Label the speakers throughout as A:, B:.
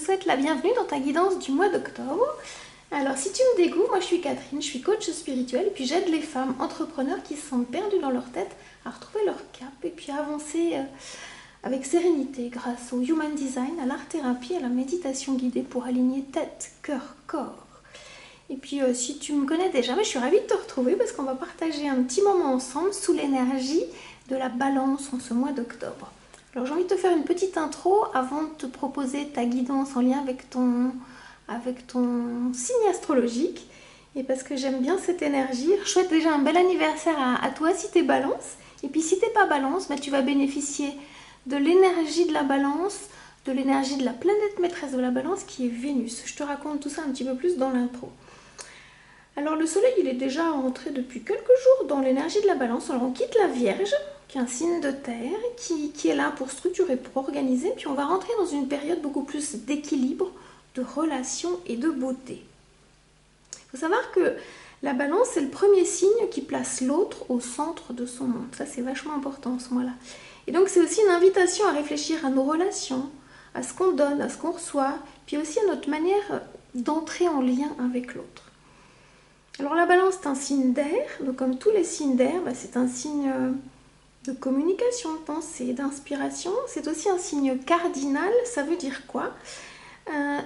A: souhaite la bienvenue dans ta guidance du mois d'octobre. Alors si tu me découvres, moi je suis Catherine, je suis coach spirituelle et puis j'aide les femmes entrepreneurs qui se sentent perdues dans leur tête à retrouver leur cap et puis à avancer avec sérénité grâce au Human Design, à l'art-thérapie, à la méditation guidée pour aligner tête, cœur, corps. Et puis si tu me connais déjà, je suis ravie de te retrouver parce qu'on va partager un petit moment ensemble sous l'énergie de la balance en ce mois d'octobre. Alors j'ai envie de te faire une petite intro avant de te proposer ta guidance en lien avec ton signe astrologique. Et parce que j'aime bien cette énergie, je souhaite déjà un bel anniversaire à toi si tu es balance. Et puis si tu n'es pas balance, tu vas bénéficier de l'énergie de la balance, de l'énergie de la planète maîtresse de la balance qui est Vénus. Je te raconte tout ça un petit peu plus dans l'intro. Alors le soleil il est déjà rentré depuis quelques jours dans l'énergie de la balance. Alors on quitte la Vierge, qui est un signe de terre, qui est là pour structurer, pour organiser. Puis on va rentrer dans une période beaucoup plus d'équilibre, de relations et de beauté. Il faut savoir que la balance c'est le premier signe qui place l'autre au centre de son monde. Ça c'est vachement important en ce moment-là. Et donc c'est aussi une invitation à réfléchir à nos relations, à ce qu'on donne, à ce qu'on reçoit, puis aussi à notre manière d'entrer en lien avec l'autre. Alors la balance c'est un signe d'air, donc comme tous les signes d'air, c'est un signe de communication, de pensée, d'inspiration. C'est aussi un signe cardinal, ça veut dire quoi ?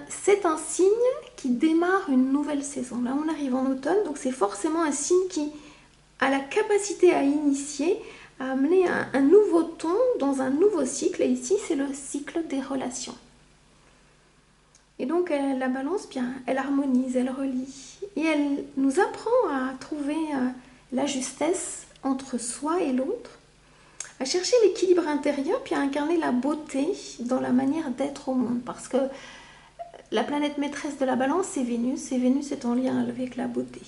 A: C'est un signe qui démarre une nouvelle saison. Là on arrive en automne, donc c'est forcément un signe qui a la capacité à initier, à amener un nouveau ton dans un nouveau cycle. Et ici c'est le cycle des relations. Et donc la balance, elle harmonise, elle relie. Et elle nous apprend à trouver la justesse entre soi et l'autre, à chercher l'équilibre intérieur, puis à incarner la beauté dans la manière d'être au monde. Parce que la planète maîtresse de la balance, c'est Vénus, et Vénus est en lien avec la beauté.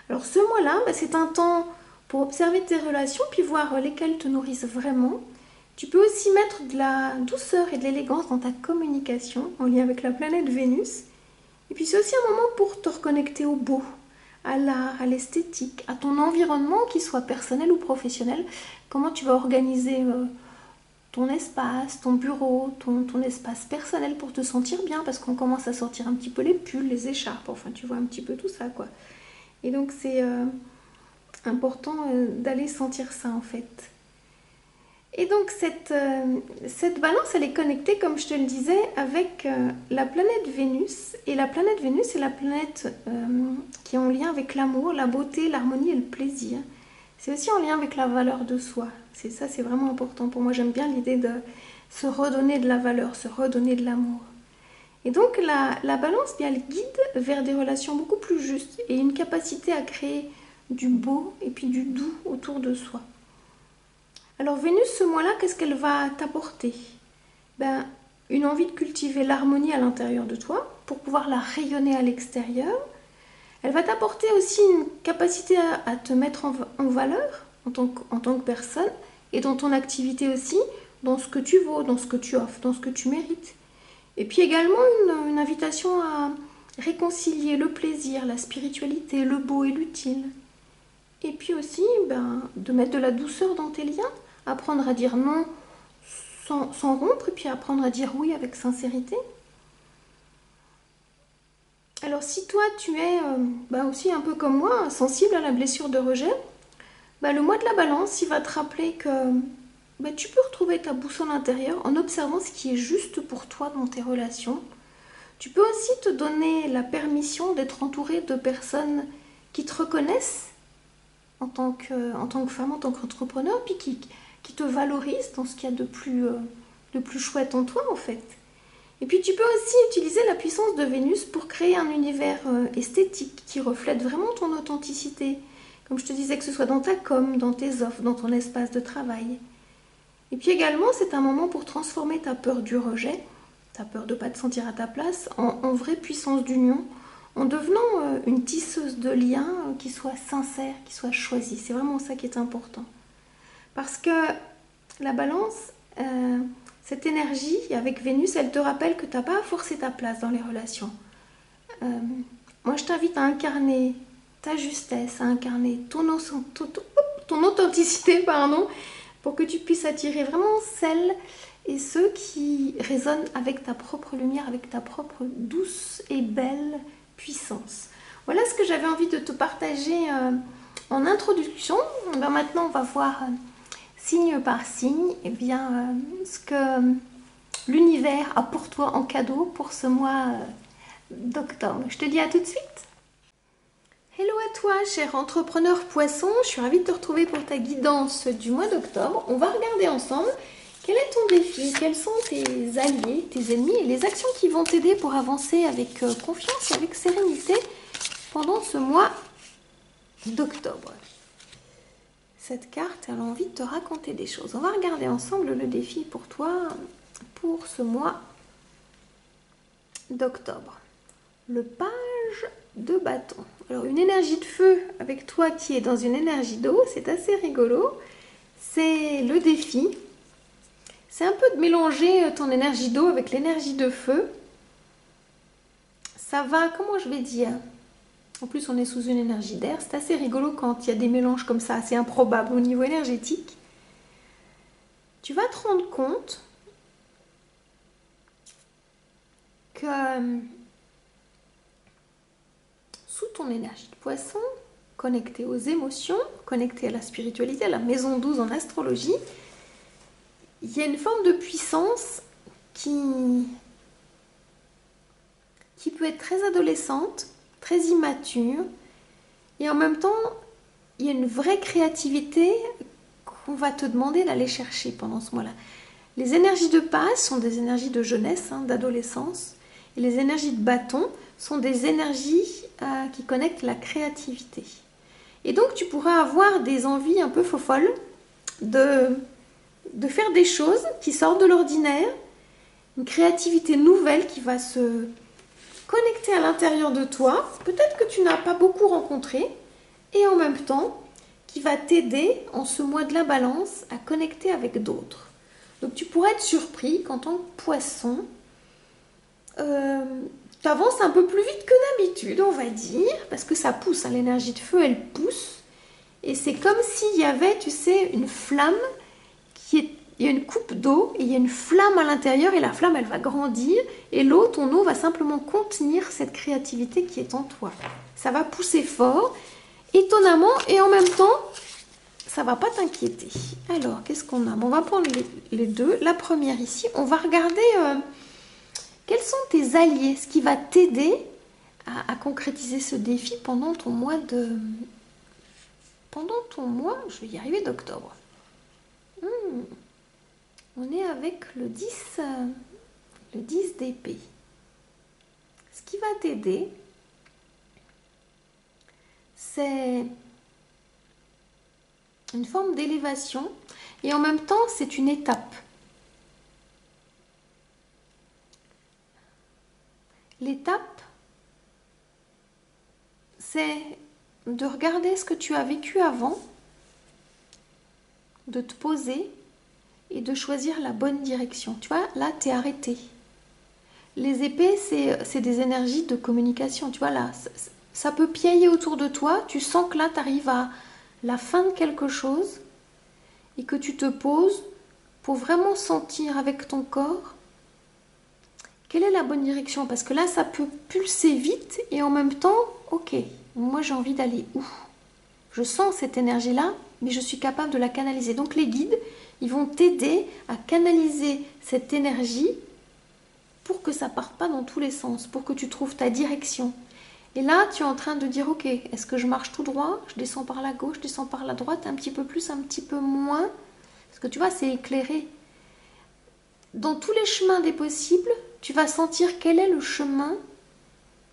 A: Alors ce mois-là, c'est un temps pour observer tes relations, puis voir lesquelles te nourrissent vraiment. Tu peux aussi mettre de la douceur et de l'élégance dans ta communication en lien avec la planète Vénus. Et puis c'est aussi un moment pour te reconnecter au beau, à l'art, à l'esthétique, à ton environnement, qu'il soit personnel ou professionnel. Comment tu vas organiser ton espace, ton bureau, ton espace personnel pour te sentir bien, parce qu'on commence à sortir un petit peu les pulls, les écharpes, enfin tu vois un petit peu tout ça quoi. Et donc c'est important d'aller sentir ça en fait. Et donc cette balance, elle est connectée, comme je te le disais, avec la planète Vénus. Et la planète Vénus, c'est la planète qui est en lien avec l'amour, la beauté, l'harmonie et le plaisir. C'est aussi en lien avec la valeur de soi. C'est vraiment important pour moi. J'aime bien l'idée de se redonner de la valeur, se redonner de l'amour. Et donc la balance, elle guide vers des relations beaucoup plus justes et une capacité à créer du beau et puis du doux autour de soi. Alors Vénus, ce mois-là, qu'est-ce qu'elle va t'apporter ? Une envie de cultiver l'harmonie à l'intérieur de toi pour pouvoir la rayonner à l'extérieur. Elle va t'apporter aussi une capacité à te mettre en valeur en tant que personne et dans ton activité aussi, dans ce que tu vaux, dans ce que tu offres, dans ce que tu mérites. Et puis également une invitation à réconcilier le plaisir, la spiritualité, le beau et l'utile. Et puis aussi de mettre de la douceur dans tes liens, apprendre à dire non sans rompre et puis apprendre à dire oui avec sincérité. Alors si toi tu es aussi un peu comme moi, sensible à la blessure de rejet, le mois de la balance il va te rappeler que tu peux retrouver ta boussole intérieure en observant ce qui est juste pour toi dans tes relations. Tu peux aussi te donner la permission d'être entouré de personnes qui te reconnaissent en tant que femme, en tant qu'entrepreneur, puis qui te valorisent dans ce qu'il y a de plus chouette en toi en fait. Et puis tu peux aussi utiliser la puissance de Vénus pour créer un univers esthétique qui reflète vraiment ton authenticité. Comme je te disais, que ce soit dans ta com, dans tes offres, dans ton espace de travail. Et puis également, c'est un moment pour transformer ta peur du rejet, ta peur de ne pas te sentir à ta place, en vraie puissance d'union, en devenant une tisseuse de liens qui soit sincère, qui soit choisie. C'est vraiment ça qui est important. Parce que la balance, cette énergie avec Vénus, elle te rappelle que tu n'as pas à forcer ta place dans les relations. Moi, je t'invite à incarner ta justesse, à incarner ton authenticité, pour que tu puisses attirer vraiment celles et ceux qui résonnent avec ta propre lumière, avec ta propre douce et belle puissance. Voilà ce que j'avais envie de te partager en introduction. Ben maintenant, on va voir signe par signe ce que l'univers a pour toi en cadeau pour ce mois d'octobre. Je te dis à tout de suite. Hello à toi, cher entrepreneur poisson. Je suis ravie de te retrouver pour ta guidance du mois d'octobre. On va regarder ensemble quel est ton défi, quels sont tes alliés, tes ennemis et les actions qui vont t'aider pour avancer avec confiance et avec sérénité pendant ce mois d'octobre. Cette carte, elle a envie de te raconter des choses. On va regarder ensemble le défi pour toi pour ce mois d'octobre. Le page de bâton. Alors une énergie de feu avec toi qui est dans une énergie d'eau, c'est assez rigolo. C'est le défi. C'est un peu de mélanger ton énergie d'eau avec l'énergie de feu. Ça va, comment je vais dire? En plus, on est sous une énergie d'air. C'est assez rigolo quand il y a des mélanges comme ça, assez improbables au niveau énergétique. Tu vas te rendre compte que sous ton énergie de poisson, connectée aux émotions, connectée à la spiritualité, à la maison 12 en astrologie, il y a une forme de puissance qui peut être très adolescente, très immature, et en même temps, il y a une vraie créativité qu'on va te demander d'aller chercher pendant ce mois-là. Les énergies de passe sont des énergies de jeunesse, d'adolescence, et les énergies de bâton sont des énergies qui connectent la créativité. Et donc, tu pourras avoir des envies un peu folles de faire des choses qui sortent de l'ordinaire, une créativité nouvelle qui va se connecter à l'intérieur de toi, peut-être que tu n'as pas beaucoup rencontré, et en même temps, qui va t'aider en ce mois de la balance à connecter avec d'autres. Donc tu pourrais être surpris qu'en tant que poisson, tu avances un peu plus vite que d'habitude, on va dire, parce que ça pousse, l'énergie de feu, elle pousse, et c'est comme s'il y avait, tu sais, une flamme il y a une coupe d'eau et il y a une flamme à l'intérieur et la flamme elle va grandir et l'eau, ton eau va simplement contenir cette créativité qui est en toi. Ça va pousser fort, étonnamment, et en même temps, ça va pas t'inquiéter. Alors, qu'est-ce qu'on a? On va prendre les deux. La première ici, on va regarder quels sont tes alliés, ce qui va t'aider à concrétiser ce défi pendant ton mois, je vais y arriver, d'octobre. On est avec le 10 d'épée. Ce qui va t'aider, c'est une forme d'élévation et en même temps, c'est une étape. L'étape, c'est de regarder ce que tu as vécu avant, de te poser et de choisir la bonne direction. Tu vois, là, tu es arrêté. Les épées, c'est des énergies de communication. Tu vois, là, ça peut piailler autour de toi. Tu sens que là, tu arrives à la fin de quelque chose et que tu te poses pour vraiment sentir avec ton corps quelle est la bonne direction. Parce que là, ça peut pulser vite et en même temps, ok, moi, j'ai envie d'aller où? Je sens cette énergie-là, mais je suis capable de la canaliser. Donc, les guides, ils vont t'aider à canaliser cette énergie pour que ça ne parte pas dans tous les sens, pour que tu trouves ta direction. Et là, tu es en train de dire, ok, est-ce que je marche tout droit? Je descends par la gauche, je descends par la droite, un petit peu plus, un petit peu moins. Parce que tu vois, c'est éclairé. Dans tous les chemins des possibles, tu vas sentir quel est le chemin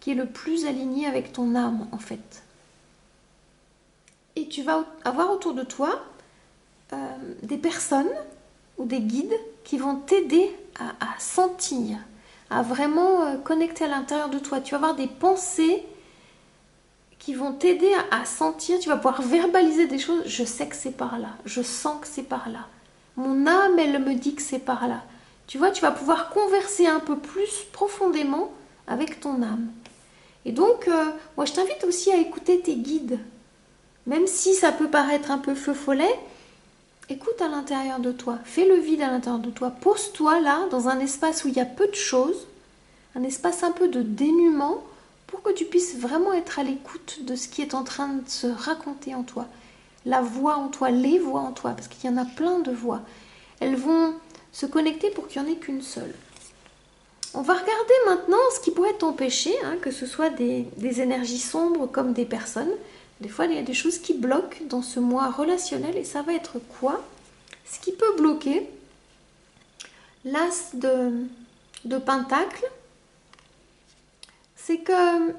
A: qui est le plus aligné avec ton âme, en fait. Et tu vas avoir autour de toi des personnes ou des guides qui vont t'aider à sentir, à vraiment connecter à l'intérieur de toi. Tu vas avoir des pensées qui vont t'aider à sentir, tu vas pouvoir verbaliser des choses. Je sais que c'est par là, je sens que c'est par là. Mon âme, elle me dit que c'est par là. Tu vois, tu vas pouvoir converser un peu plus profondément avec ton âme. Et donc, moi, je t'invite aussi à écouter tes guides. Même si ça peut paraître un peu feu follet, écoute à l'intérieur de toi, fais le vide à l'intérieur de toi, pose-toi là dans un espace où il y a peu de choses, un espace un peu de dénuement pour que tu puisses vraiment être à l'écoute de ce qui est en train de se raconter en toi. La voix en toi, les voix en toi, parce qu'il y en a plein de voix. Elles vont se connecter pour qu'il n'y en ait qu'une seule. On va regarder maintenant ce qui pourrait t'empêcher, que ce soit des énergies sombres comme des personnes. Des fois, il y a des choses qui bloquent dans ce moi relationnel et ça va être quoi? Ce qui peut bloquer, l'as de pentacle, c'est que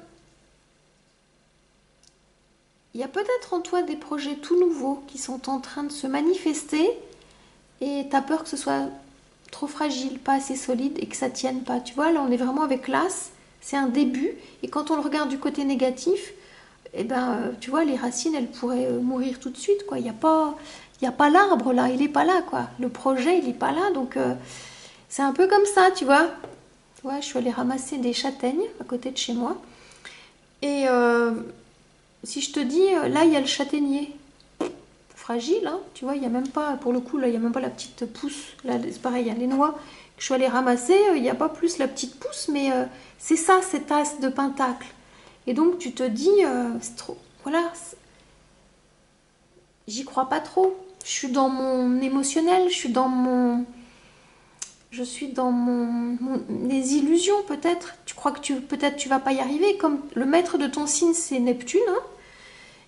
A: il y a peut-être en toi des projets tout nouveaux qui sont en train de se manifester et tu as peur que ce soit trop fragile, pas assez solide et que ça tienne pas. Tu vois, là on est vraiment avec l'as, c'est un début et quand on le regarde du côté négatif, eh ben, tu vois, les racines elles pourraient mourir tout de suite, quoi. Il y a pas l'arbre là, il est pas là, quoi. Le projet il est pas là, donc c'est un peu comme ça, tu vois. Ouais, je suis allée ramasser des châtaignes à côté de chez moi et si je te dis, là il y a le châtaignier. Fragile, hein, tu vois, il n'y a même pas, pour le coup, là, il n'y a même pas la petite pousse. Là, c'est pareil, il y a les noix que je suis allée ramasser, il n'y a pas plus la petite pousse, mais c'est ça, cette as de pentacle. Et donc, tu te dis, c'est trop, voilà, j'y crois pas trop. Je suis dans mon émotionnel, je suis dans les illusions, peut-être. Tu crois que peut-être tu vas pas y arriver, comme le maître de ton signe, c'est Neptune, hein.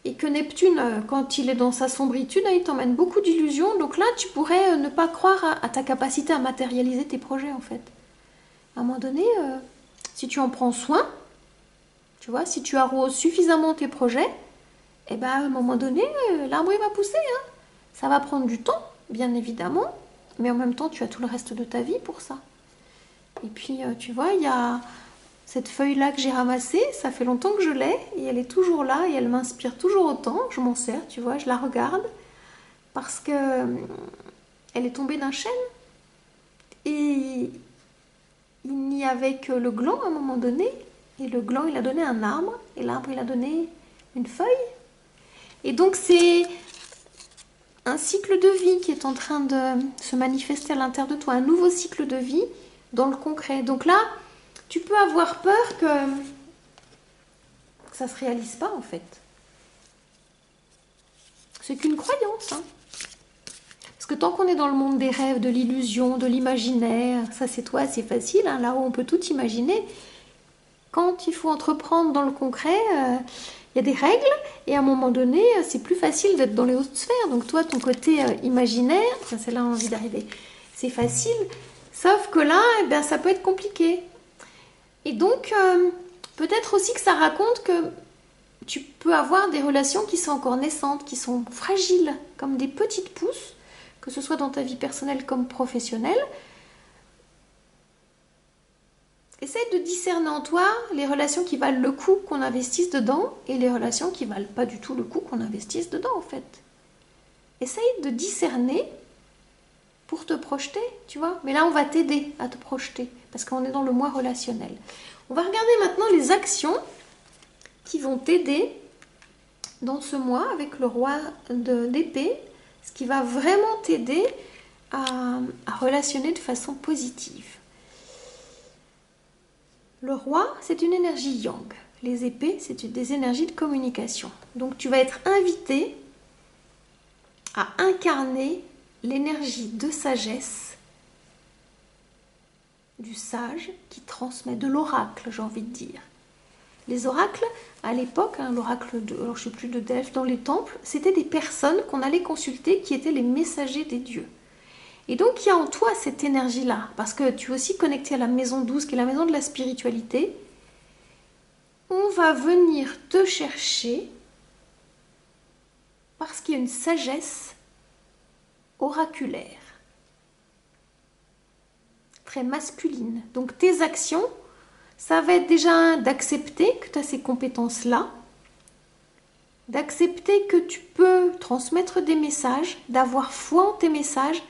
A: Et que Neptune, quand il est dans sa sombritude, il t'emmène beaucoup d'illusions. Donc là, tu pourrais ne pas croire à ta capacité à matérialiser tes projets, en fait. À un moment donné, si tu en prends soin, tu vois, si tu arroses suffisamment tes projets, eh ben, à un moment donné, l'arbre, il va pousser, hein. Ça va prendre du temps, bien évidemment, mais en même temps, tu as tout le reste de ta vie pour ça. Et puis, tu vois, il y a cette feuille-là que j'ai ramassée, ça fait longtemps que je l'ai, et elle est toujours là, et elle m'inspire toujours autant. Je m'en sers, tu vois, je la regarde, parce que elle est tombée d'un chêne, et il n'y avait que le gland à un moment donné, et le gland, il a donné un arbre, et l'arbre, il a donné une feuille. Et donc, c'est un cycle de vie qui est en train de se manifester à l'intérieur de toi, un nouveau cycle de vie dans le concret. Donc là, tu peux avoir peur que ça ne se réalise pas, en fait. C'est qu'une croyance, hein. Parce que tant qu'on est dans le monde des rêves, de l'illusion, de l'imaginaire, ça c'est toi, c'est facile, hein, là où on peut tout imaginer. Quand il faut entreprendre dans le concret, il y a des règles, et à un moment donné, c'est plus facile d'être dans les hautes sphères. Donc toi, ton côté imaginaire, c'est là où on a envie d'arriver, c'est facile, sauf que là, eh bien, ça peut être compliqué. Et donc, peut-être aussi que ça raconte que tu peux avoir des relations qui sont encore naissantes, qui sont fragiles, comme des petites pousses, que ce soit dans ta vie personnelle comme professionnelle. Essaye de discerner en toi les relations qui valent le coup qu'on investisse dedans et les relations qui valent pas du tout le coup qu'on investisse dedans, en fait. Essaye de discerner pour te projeter, tu vois. Mais là, on va t'aider à te projeter parce qu'on est dans le moi relationnel. On va regarder maintenant les actions qui vont t'aider dans ce mois avec le roi d'épée, ce qui va vraiment t'aider à relationner de façon positive. Le roi, c'est une énergie yang. Les épées, c'est des énergies de communication. Donc tu vas être invité à incarner l'énergie de sagesse du sage qui transmet de l'oracle, j'ai envie de dire. Les oracles, à l'époque, l'oracle alors je sais plus de Delphes, dans les temples, c'était des personnes qu'on allait consulter qui étaient les messagers des dieux. Et donc il y a en toi cette énergie-là, parce que tu es aussi connecté à la maison 12, qui est la maison de la spiritualité. On va venir te chercher parce qu'il y a une sagesse oraculaire, très masculine. Donc tes actions, ça va être déjà d'accepter que tu as ces compétences-là, d'accepter que tu peux transmettre des messages, d'avoir foi en tes messages,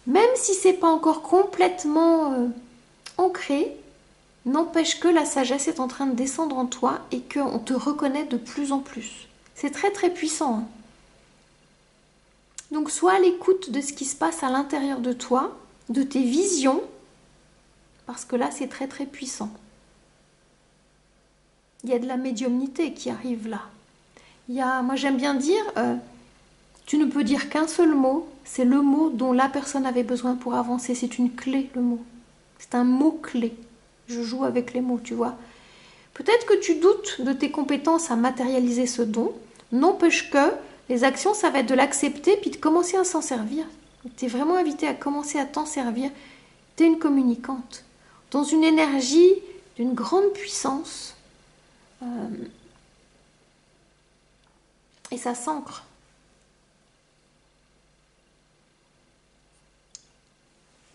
A: même si ce n'est pas encore complètement ancré, n'empêche que la sagesse est en train de descendre en toi et qu'on te reconnaît de plus en plus. C'est très très puissant, hein. Donc sois à l'écoute de ce qui se passe à l'intérieur de toi, de tes visions, parce que là c'est très très puissant. Il y a de la médiumnité qui arrive là. Moi j'aime bien dire, tu ne peux dire qu'un seul mot, c'est le mot dont la personne avait besoin pour avancer. C'est une clé, le mot. C'est un mot-clé. Je joue avec les mots, tu vois. Peut-être que tu doutes de tes compétences à matérialiser ce don. N'empêche que les actions, ça va être de l'accepter puis de commencer à s'en servir. Tu es vraiment invité à commencer à t'en servir. Tu es une communicante. Dans une énergie d'une grande puissance. Et ça s'ancre.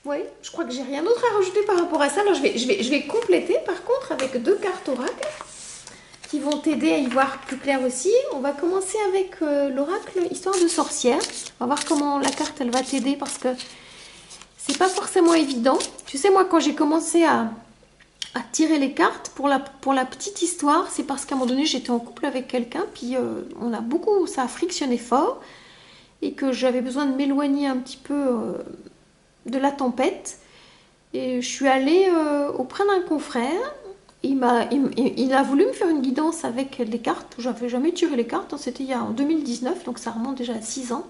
A: Oui, je crois que j'ai rien d'autre à rajouter par rapport à ça. Alors je vais compléter par contre avec 2 cartes oracle qui vont t'aider à y voir plus clair aussi. On va commencer avec l'oracle Histoire de sorcière. On va voir comment la carte elle va t'aider parce que c'est pas forcément évident. Tu sais, moi quand j'ai commencé à tirer les cartes pour la petite histoire, c'est parce qu'à un moment donné j'étais en couple avec quelqu'un, puis ça a frictionné fort et que j'avais besoin de m'éloigner un petit peu de la tempête. Et je suis allée auprès d'un confrère. Il a voulu me faire une guidance avec les cartes. J'avais jamais tiré les cartes, c'était en 2019, donc ça remonte déjà à 6 ans.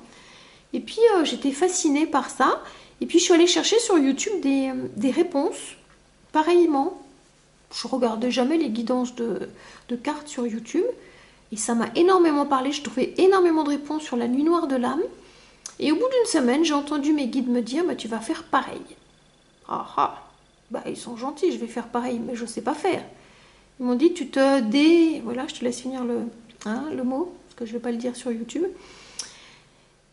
A: Et puis j'étais fascinée par ça. Et puis je suis allée chercher sur YouTube des réponses. Pareillement, je regardais jamais les guidances de cartes sur YouTube. Et ça m'a énormément parlé. Je trouvais énormément de réponses sur la nuit noire de l'âme. Et au bout d'une semaine, j'ai entendu mes guides me dire tu vas faire pareil. Ah ah, ils sont gentils, je vais faire pareil, mais je ne sais pas faire. Ils m'ont dit voilà, je te laisse finir le mot, parce que je ne vais pas le dire sur YouTube.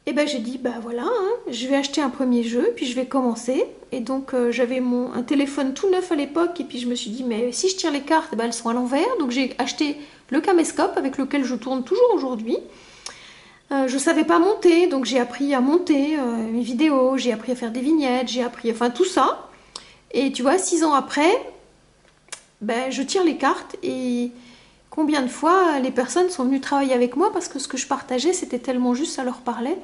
A: Et j'ai dit voilà, je vais acheter un premier jeu, puis je vais commencer. Et donc j'avais un téléphone tout neuf à l'époque, et puis je me suis dit mais si je tire les cartes, elles sont à l'envers. Donc j'ai acheté le caméscope avec lequel je tourne toujours aujourd'hui. Je savais pas monter, donc j'ai appris à monter mes vidéos, j'ai appris à faire des vignettes, j'ai appris, tout ça. Et tu vois, 6 ans après, je tire les cartes et combien de fois les personnes sont venues travailler avec moi parce que ce que je partageais, c'était tellement juste, ça leur parlait.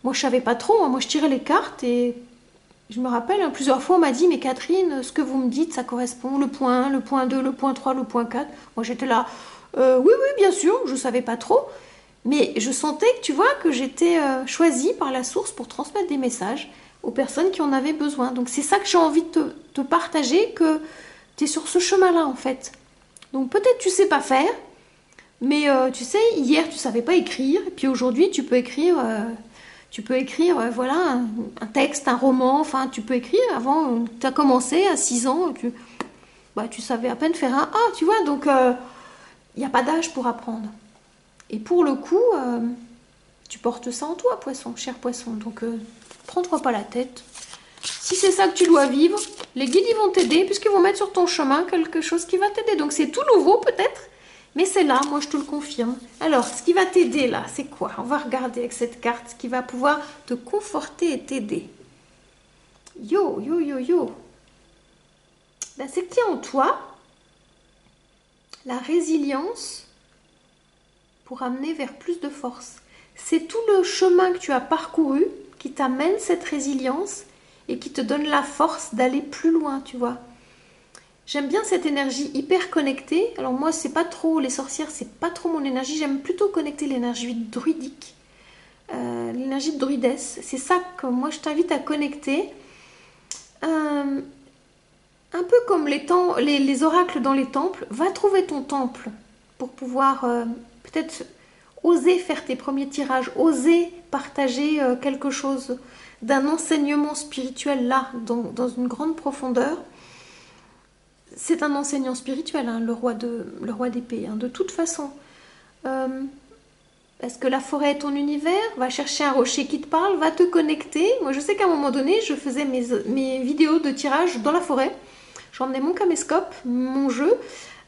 A: Moi, je savais pas trop, moi je tirais les cartes et je me rappelle, plusieurs fois on m'a dit, mais Catherine, ce que vous me dites, ça correspond, le point 1, le point 2, le point 3, le point 4. Moi j'étais là, oui, bien sûr, je savais pas trop. Mais je sentais que tu vois que j'étais choisie par la source pour transmettre des messages aux personnes qui en avaient besoin. Donc c'est ça que j'ai envie de te partager, que tu es sur ce chemin-là en fait. Donc peut-être tu sais pas faire, mais tu sais, hier tu savais pas écrire, et puis aujourd'hui tu peux écrire, voilà, un texte, un roman, tu peux écrire. Avant, tu as commencé à 6 ans, tu savais à peine faire un A, tu vois, donc il n'y a pas d'âge pour apprendre. Et pour le coup, tu portes ça en toi, poisson, cher poisson. Donc, prends-toi pas la tête. Si c'est ça que tu dois vivre, les guides ils vont t'aider puisqu'ils vont mettre sur ton chemin quelque chose qui va t'aider. Donc, c'est tout nouveau peut-être, mais c'est là, moi je te le confirme. Alors, ce qui va t'aider là, c'est quoi? On va regarder avec cette carte ce qui va pouvoir te conforter et t'aider. Yo. C'est que tu as en toi la résilience pour amener vers plus de force. C'est tout le chemin que tu as parcouru qui t'amène cette résilience et qui te donne la force d'aller plus loin, tu vois. J'aime bien cette énergie hyper connectée. Alors moi, c'est pas trop, les sorcières, c'est pas trop mon énergie. J'aime plutôt connecter l'énergie druidique, l'énergie de druidesse. C'est ça que moi, je t'invite à connecter. Un peu comme les oracles dans les temples. Va trouver ton temple pour pouvoir peut-être oser faire tes premiers tirages, oser partager quelque chose d'un enseignement spirituel là, dans une grande profondeur. C'est un enseignant spirituel, le roi d'épée, de toute façon. Est-ce que la forêt est ton univers? Va chercher un rocher qui te parle, va te connecter. Moi, je sais qu'à un moment donné, je faisais mes vidéos de tirage dans la forêt. J'emmenais mon caméscope, mon jeu.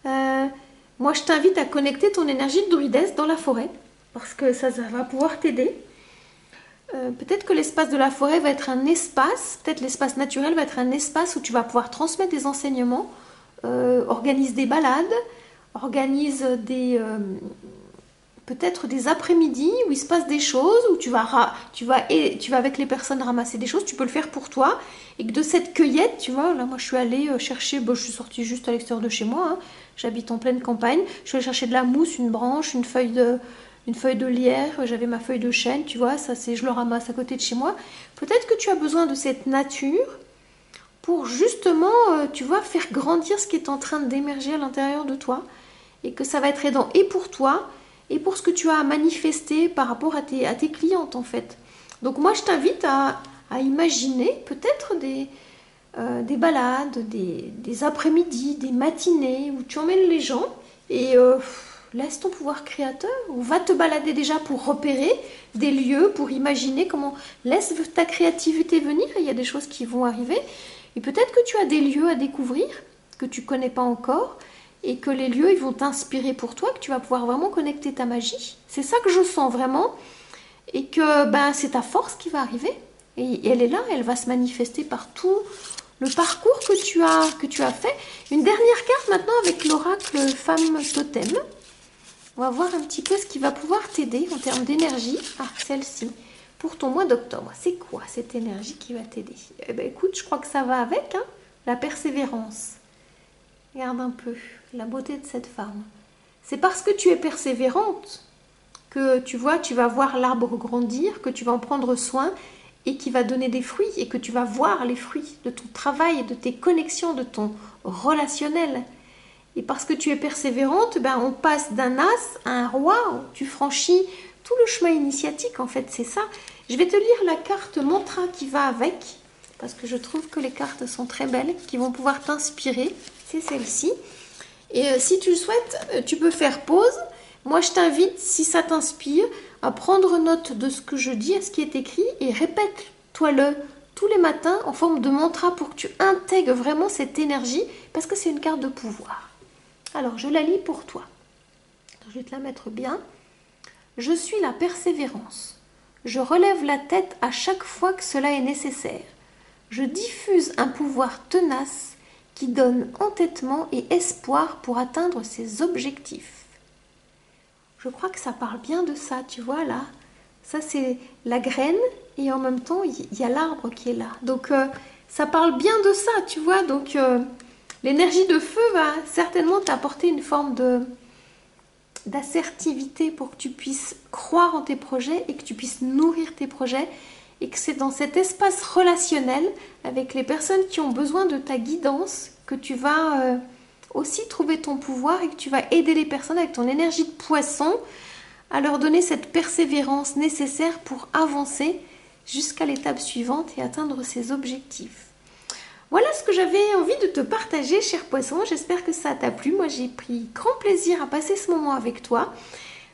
A: Moi, je t'invite à connecter ton énergie de druidesse dans la forêt, parce que ça va pouvoir t'aider. Peut-être que l'espace de la forêt va être un espace, peut-être l'espace naturel va être un espace où tu vas pouvoir transmettre des enseignements, organise des balades, organise peut-être des après-midi où il se passe des choses, où tu vas avec les personnes ramasser des choses, tu peux le faire pour toi, et que de cette cueillette, tu vois, là moi je suis allée chercher, je suis sortie juste à l'extérieur de chez moi, hein, j'habite en pleine campagne, je suis allée chercher de la mousse, une branche, une feuille de lierre, j'avais ma feuille de chêne, tu vois, ça c'est, je le ramasse à côté de chez moi. Peut-être que tu as besoin de cette nature pour justement, tu vois, faire grandir ce qui est en train d'émerger à l'intérieur de toi, et que ça va être aidant et pour toi, et pour ce que tu as à manifester par rapport à tes clientes en fait. Donc moi je t'invite à imaginer peut-être des balades, des après-midi, des matinées où tu emmènes les gens et laisse ton pouvoir créateur, ou va te balader déjà pour repérer des lieux, pour imaginer comment, laisse ta créativité venir, il y a des choses qui vont arriver, et peut-être que tu as des lieux à découvrir que tu connais pas encore, et que les lieux ils vont t'inspirer pour toi, que tu vas pouvoir vraiment connecter ta magie. C'est ça que je sens vraiment, et que ben, c'est ta force qui va arriver, et elle est là, elle va se manifester par tout le parcours que tu as fait. Une dernière carte maintenant avec l'oracle Femme Totem. On va voir un petit peu ce qui va pouvoir t'aider en termes d'énergie. Ah, celle-ci, pour ton mois d'octobre. C'est quoi cette énergie qui va t'aider? Eh ben, écoute, je crois que ça va avec, hein, la persévérance. Regarde un peu la beauté de cette femme. C'est parce que tu es persévérante que tu vois, tu vas voir l'arbre grandir, que tu vas en prendre soin et qui va donner des fruits, et que tu vas voir les fruits de ton travail, de tes connexions, de ton relationnel. Et parce que tu es persévérante, ben on passe d'un as à un roi, tu franchis tout le chemin initiatique, en fait, c'est ça. Je vais te lire la carte mantra qui va avec, parce que je trouve que les cartes sont très belles, qui vont pouvoir t'inspirer. C'est celle-ci. Et si tu le souhaites, tu peux faire pause. Moi, je t'invite, si ça t'inspire, à prendre note de ce que je dis, à ce qui est écrit, et répète-toi-le tous les matins en forme de mantra pour que tu intègres vraiment cette énergie, parce que c'est une carte de pouvoir. Alors, je la lis pour toi. Je vais te la mettre bien. Je suis la persévérance. Je relève la tête à chaque fois que cela est nécessaire. Je diffuse un pouvoir tenace qui donne entêtement et espoir pour atteindre ses objectifs. Je crois que ça parle bien de ça, tu vois là. Ça c'est la graine et en même temps il y a l'arbre qui est là. Donc ça parle bien de ça, tu vois. Donc l'énergie de feu va certainement t'apporter une forme d'assertivité pour que tu puisses croire en tes projets et que tu puisses nourrir tes projets, et que c'est dans cet espace relationnel avec les personnes qui ont besoin de ta guidance que tu vas aussi trouver ton pouvoir, et que tu vas aider les personnes avec ton énergie de poisson à leur donner cette persévérance nécessaire pour avancer jusqu'à l'étape suivante et atteindre ses objectifs. Voilà ce que j'avais envie de te partager, cher poisson. J'espère que ça t'a plu. Moi, j'ai pris grand plaisir à passer ce moment avec toi.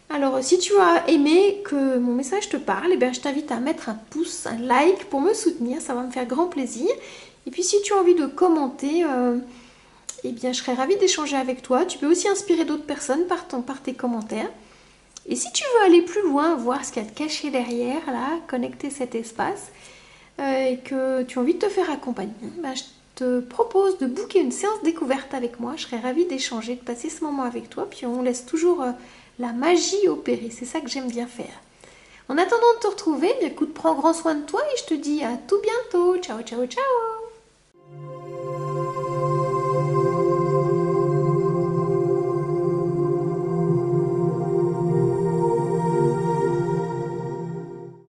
A: Alors, si tu as aimé que mon message te parle, eh bien, je t'invite à mettre un pouce, un like pour me soutenir. Ça va me faire grand plaisir. Et puis, si tu as envie de commenter, eh bien, je serais ravie d'échanger avec toi. Tu peux aussi inspirer d'autres personnes par tes commentaires. Et si tu veux aller plus loin, voir ce qu'il y a de caché derrière, là, connecter cet espace, et que tu as envie de te faire accompagner, ben, je te propose de booker une séance découverte avec moi. Je serais ravie d'échanger, de passer ce moment avec toi. Puis on laisse toujours la magie opérer. C'est ça que j'aime bien faire. En attendant de te retrouver, écoute, prends grand soin de toi et je te dis à tout bientôt. Ciao, ciao, ciao!